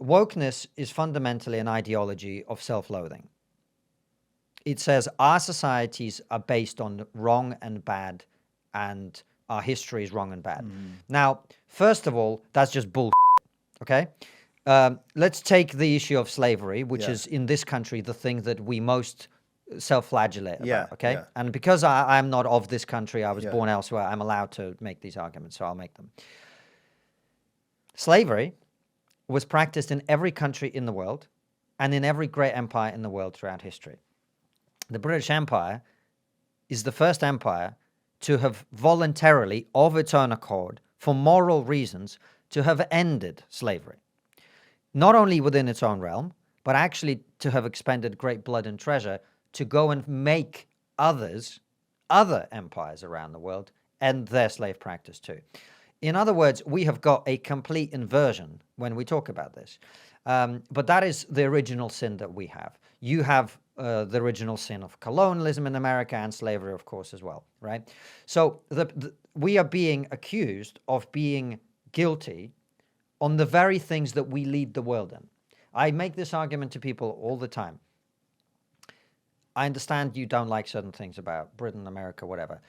wokeness is fundamentally an ideology of self-loathing. It says our societies are based on wrong and bad, and our history is wrong and bad. Now, first of all, that's just bull. Okay, let's take the issue of slavery, which is in this country the thing that we most self-flagellate about. Okay, and because I'm not of this country, I was born elsewhere, I'm allowed to make these arguments, so I'll make them. Slavery was practiced in every country in the world and in every great empire in the world throughout history. The British Empire is the first empire to have voluntarily, of its own accord, for moral reasons, to have ended slavery. Not only within its own realm, but actually to have expended great blood and treasure to go and make other empires around the world end their slave practice too. In other words, we have got a complete inversion when we talk about this. But that is the original sin that we have. You have the original sin of colonialism in America and slavery, of course, as well, right? So we are being accused of being guilty on the very things that we lead the world in. I make this argument to people all the time. I understand you don't like certain things about Britain, America, whatever.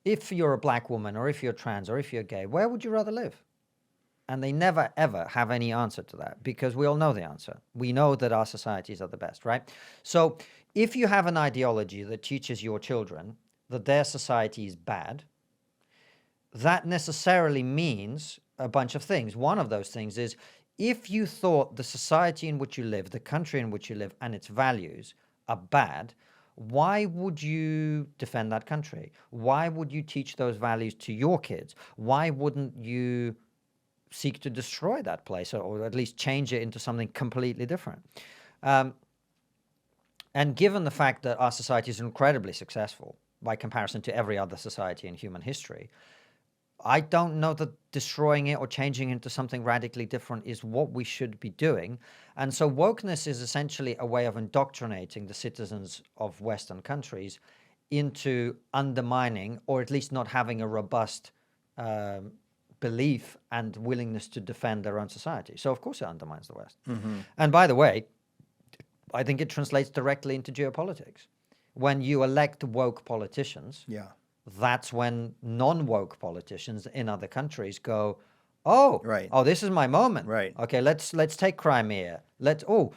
If you're a black woman, or if you're trans, or if you're gay, where would you rather live? And they never, ever have any answer to that, because we all know the answer. We know that our societies are the best, right? So if you have an ideology that teaches your children that their society is bad, that necessarily means a bunch of things. One of those things is, if you thought the society in which you live, the country in which you live, and its values are bad, why would you defend that country? Why would you teach those values to your kids? Why wouldn't you seek to destroy that place, or at least change it into something completely different? And given the fact that our society is incredibly successful by comparison to every other society in human history, I don't know that destroying it or changing it into something radically different is what we should be doing. And so wokeness is essentially a way of indoctrinating the citizens of Western countries into undermining, or at least not having a robust belief and willingness to defend their own society. So of course it undermines the West. And by the way, I think it translates directly into geopolitics. When you elect woke politicians, that's when non-woke politicians in other countries go, oh, this is my moment. Okay, let's take Crimea. Oh,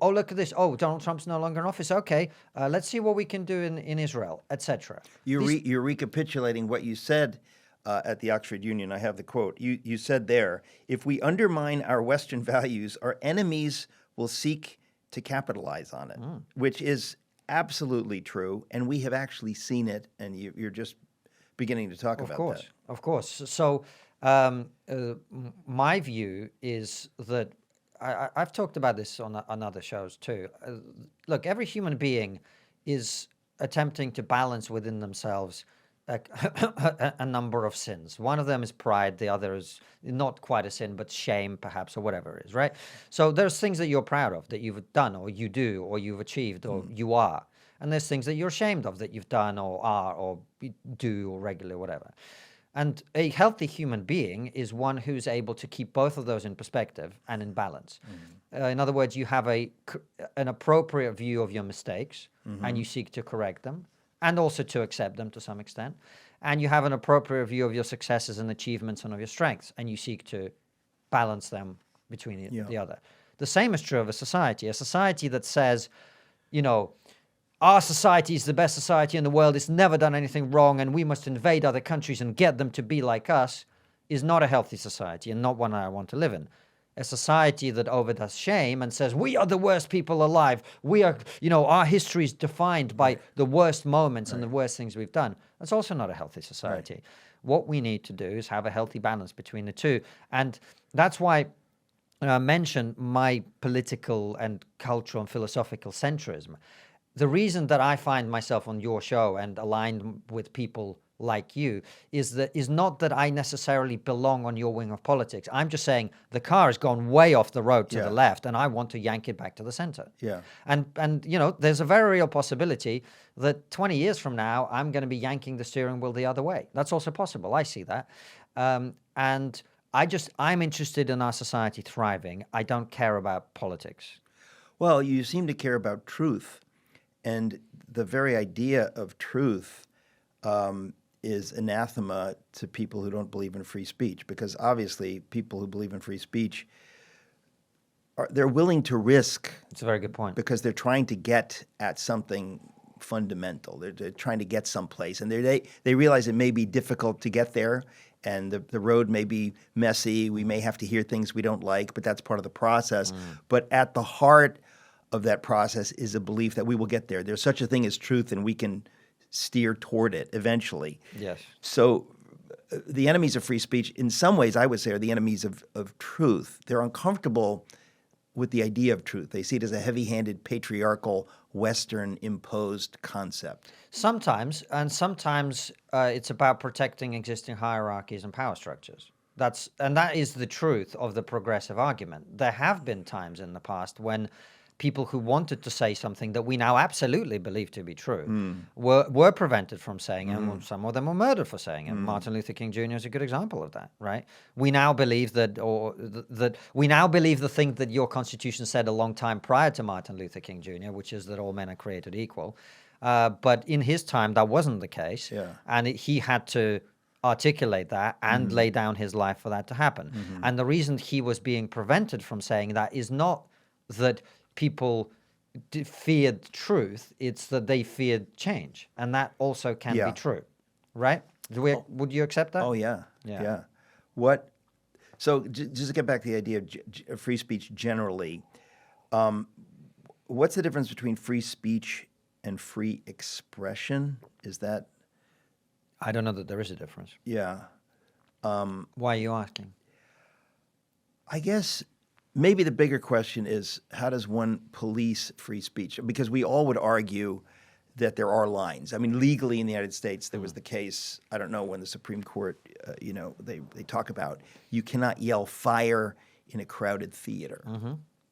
look at this. Oh, Donald Trump's no longer in office. Okay, let's see what we can do in Israel, etc. You're recapitulating what you said at the Oxford Union. I have the quote. You said there, if we undermine our Western values, our enemies will seek to capitalize on it, which is absolutely true, and we have actually seen it, and you're just beginning to talk about that. Of course. So my view is that, I've talked about this on other shows too. Look, every human being is attempting to balance within themselves a number of sins. One of them is pride. The other is not quite a sin, but shame, perhaps, or whatever it is, right? So there's things that you're proud of, that you've done, or you do, or you've achieved, or you are. And there's things that you're ashamed of, that you've done, or are, or do, or regularly, whatever. And a healthy human being is one who's able to keep both of those in perspective and in balance. In other words, you have an appropriate view of your mistakes, and you seek to correct them, and also to accept them to some extent. And you have an appropriate view of your successes and achievements and of your strengths, and you seek to balance them between the other. The same is true of a society that says, you know, our society is the best society in the world, it's never done anything wrong, and we must invade other countries and get them to be like us, is not a healthy society, and not one I want to live in. A society that overdoes shame and says, we are the worst people alive. We are, our history is defined by the worst moments and the worst things we've done. That's also not a healthy society. What we need to do is have a healthy balance between the two. And that's why I mentioned my political and cultural and philosophical centrism. The reason that I find myself on your show and aligned with people like you is not that I necessarily belong on your wing of politics. I'm just saying the car has gone way off the road to the left, and I want to yank it back to the center. And there's a very real possibility that 20 years from now I'm going to be yanking the steering wheel the other way. That's also possible. I see that. And I'm interested in our society thriving. I don't care about politics. Well, you seem to care about truth, and the very idea of truth is anathema to people who don't believe in free speech, because obviously people who believe in free speech they're willing to risk. It's a very good point. Because they're trying to get at something fundamental. They're trying to get someplace, and they realize it may be difficult to get there, and the road may be messy. We may have to hear things we don't like, but that's part of the process. But at the heart of that process is a belief that we will get there. There's such a thing as truth, and we can steer toward it eventually. Yes. So the enemies of free speech, in some ways, I would say, are the enemies of truth. They're uncomfortable with the idea of truth. They see it as a heavy-handed, patriarchal, Western-imposed concept. Sometimes, and sometimes it's about protecting existing hierarchies and power structures. That is the truth of the progressive argument. There have been times in the past when people who wanted to say something that we now absolutely believe to be true were prevented from saying it, and some of them were murdered for saying it. Martin Luther King Jr. is a good example of that, right? We now believe that the thing that your Constitution said a long time prior to Martin Luther King Jr., which is that all men are created equal. But in his time, that wasn't the case, and he had to articulate that and lay down his life for that to happen. And the reason he was being prevented from saying that is not that people feared truth, it's that they feared change. And that also can be true, right? Would you accept that? Oh, yeah. So just to get back to the idea of free speech generally, what's the difference between free speech and free expression? Is that... I don't know that there is a difference. Yeah. Why are you asking? I guess... maybe the bigger question is, how does one police free speech? Because we all would argue that there are lines. I mean, legally in the United States, there was the case, I don't know when the Supreme Court, they talk about, you cannot yell fire in a crowded theater.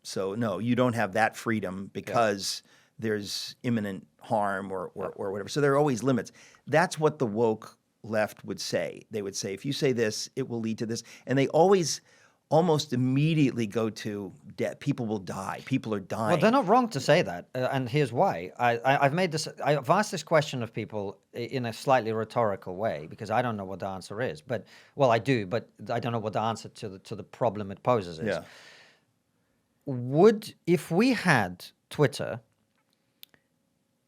So, no, you don't have that freedom because there's imminent harm or whatever. So there are always limits. That's what the woke left would say. They would say, if you say this, it will lead to this. And they almost immediately go to death. People will die. People are dying. Well, they're not wrong to say that, and here's why. I've asked this question of people in a slightly rhetorical way because I don't know what the answer is. But I do, but I don't know what the answer to the problem it poses is. Yeah. If we had Twitter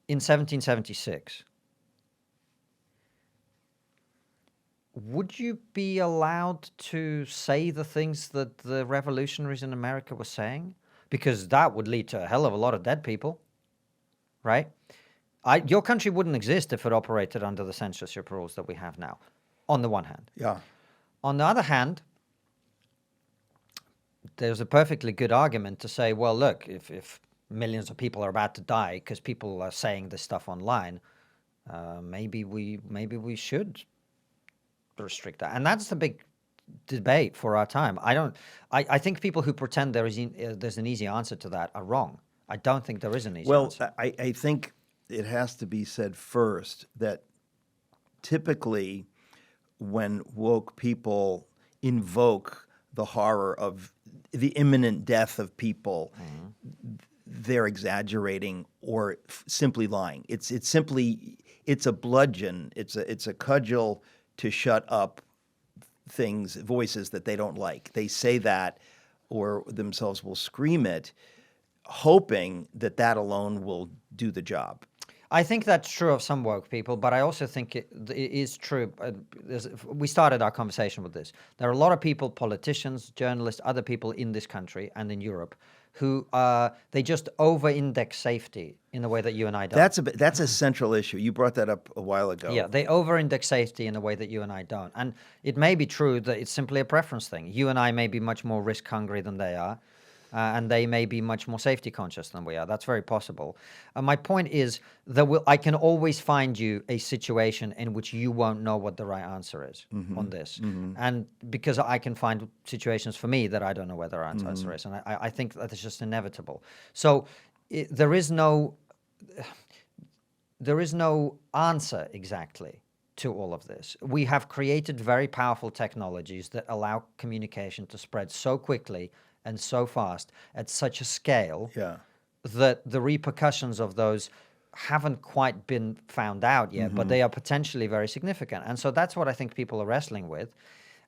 in 1776? Would you be allowed to say the things that the revolutionaries in America were saying? Because that would lead to a hell of a lot of dead people, right? Your country wouldn't exist if it operated under the censorship rules that we have now, on the one hand. Yeah. On the other hand, there's a perfectly good argument to say, well, look, if millions of people are about to die because people are saying this stuff online, maybe we should restrict that. And that's the big debate for our time. I think people who pretend there's an easy answer to that are wrong. I don't think there is an easy answer. Well, I think it has to be said first that typically when woke people invoke the horror of the imminent death of people, they're exaggerating or simply lying. It's a bludgeon. It's a cudgel to shut up voices that they don't like. They say that or themselves will scream it, hoping that alone will do the job. I think that's true of some woke people, but I also think it is true. We started our conversation with this. There are a lot of people, politicians, journalists, other people in this country and in Europe who they just over-index safety in a way that you and I don't. That's a central issue. You brought that up a while ago. Yeah, they over-index safety in a way that you and I don't. And it may be true that it's simply a preference thing. You and I may be much more risk-hungry than they are, and they may be much more safety-conscious than we are. That's very possible. My point is that I can always find you a situation in which you won't know what the right answer is on this. And because I can find situations for me that I don't know where the right answer is. And I think that it's just inevitable. So there is no answer exactly. to all of this. We have created very powerful technologies that allow communication to spread so quickly and so fast at such a scale that the repercussions of those haven't quite been found out yet, but they are potentially very significant. And so that's what I think people are wrestling with.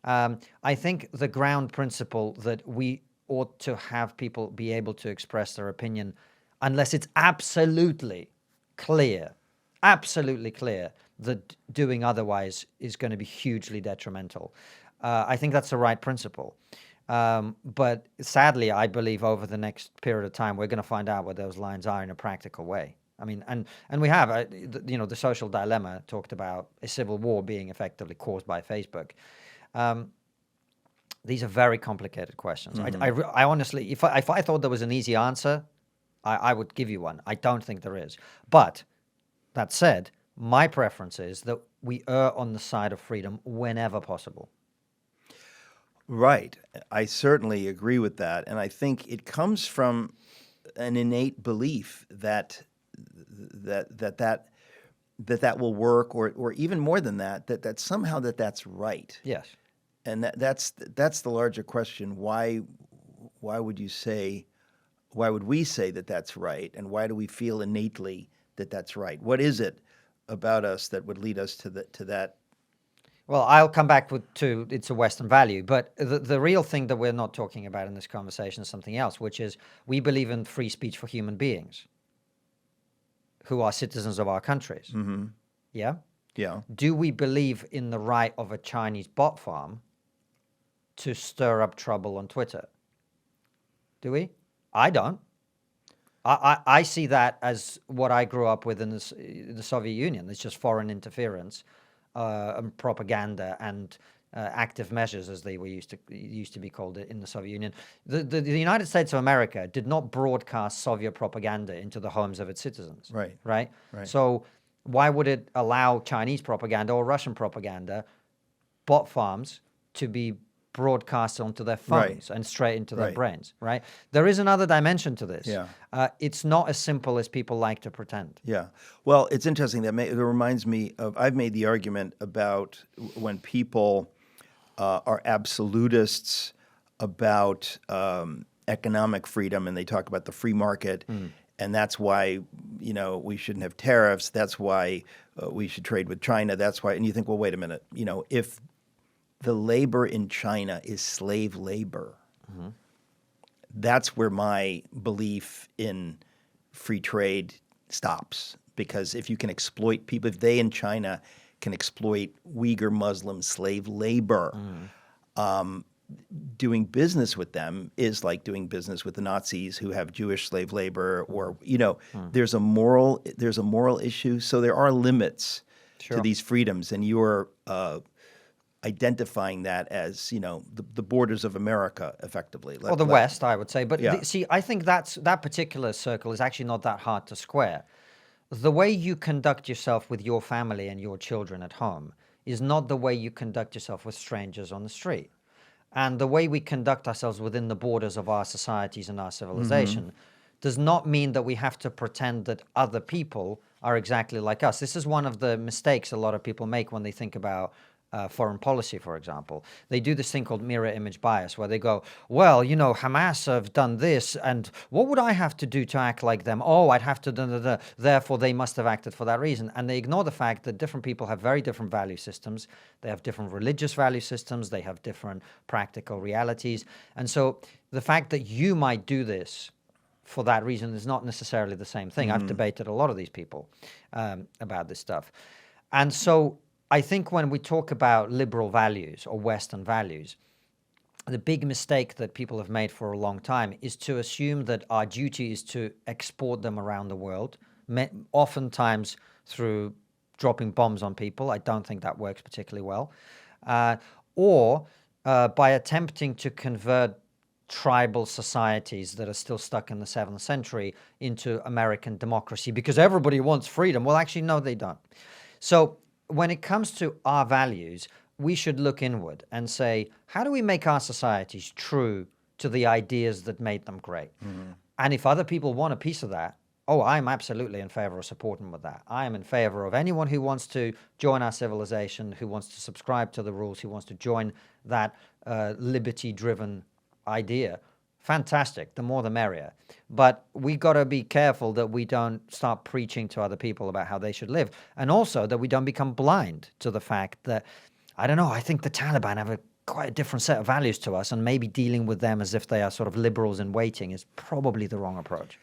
I think the ground principle that we ought to have people be able to express their opinion unless it's absolutely clear that doing otherwise is going to be hugely detrimental. I think that's the right principle. But sadly, I believe over the next period of time, we're going to find out what those lines are in a practical way. I mean, and we have, the social dilemma talked about a civil war being effectively caused by Facebook. These are very complicated questions. I honestly, if I thought there was an easy answer, I would give you one. I don't think there is. But that said, my preference is that we err on the side of freedom whenever possible. Right. I certainly agree with that. And I think it comes from an innate belief that will work, or even more than that somehow that's right. Yes. And that's the larger question. Why would we say that that's right? And why do we feel innately that that's right? What is it about us that would lead us to that? Well, I'll come back to it's a Western value, but the real thing that we're not talking about in this conversation is something else, which is we believe in free speech for human beings who are citizens of our countries. Mm-hmm. Yeah? Yeah. Do we believe in the right of a Chinese bot farm to stir up trouble on Twitter? Do we? I don't. I see that as what I grew up with in the Soviet Union. It's just foreign interference, and propaganda, and active measures, as they were used to be called in the Soviet Union. The United States of America did not broadcast Soviet propaganda into the homes of its citizens. Right. So why would it allow Chinese propaganda or Russian propaganda, bot farms, to be broadcast onto their phones and straight into their brains, right? There is another dimension to this. Yeah. It's not as simple as people like to pretend. Yeah. Well, it's interesting. It reminds me of, I've made the argument about when people are absolutists about economic freedom, and they talk about the free market, and that's why, we shouldn't have tariffs. That's why we should trade with China. That's why, and you think, well, wait a minute, if the labor in China is slave labor, that's where my belief in free trade stops. Because if you can exploit people, if they in China can exploit Uyghur Muslim slave labor, doing business with them is like doing business with the Nazis who have Jewish slave labor, or there's a moral issue. So there are limits to these freedoms, and you're identifying that as the borders of America, effectively, or the West, I would say. But yeah. I think that particular circle is actually not that hard to square. The way you conduct yourself with your family and your children at home is not the way you conduct yourself with strangers on the street. And the way we conduct ourselves within the borders of our societies and our civilization does not mean that we have to pretend that other people are exactly like us. This is one of the mistakes a lot of people make when they think about foreign policy, for example. They do this thing called mirror image bias, where they go, well, Hamas have done this, and what would I have to do to act like them? Oh, I'd have to, therefore they must have acted for that reason. And they ignore the fact that different people have very different value systems. They have different religious value systems. They have different practical realities. And so the fact that you might do this for that reason is not necessarily the same thing. I've debated a lot of these people about this stuff. And so I think when we talk about liberal values or Western values, the big mistake that people have made for a long time is to assume that our duty is to export them around the world, oftentimes through dropping bombs on people. I don't think that works particularly well. Or by attempting to convert tribal societies that are still stuck in the 7th century into American democracy because everybody wants freedom. Well, actually, no, they don't. So when it comes to our values, we should look inward and say, how do we make our societies true to the ideas that made them great? And if other people want a piece of that, Oh, I'm absolutely in favor of supporting with that. I am in favor of anyone who wants to join our civilization, who wants to subscribe to the rules, who wants to join that liberty-driven idea. Fantastic. The more the merrier. But we got to be careful that we don't start preaching to other people about how they should live. And also that we don't become blind to the fact that, I don't know, I think the Taliban have quite a different set of values to us, and maybe dealing with them as if they are sort of liberals in waiting is probably the wrong approach.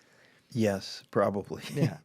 Yes, probably. Yeah.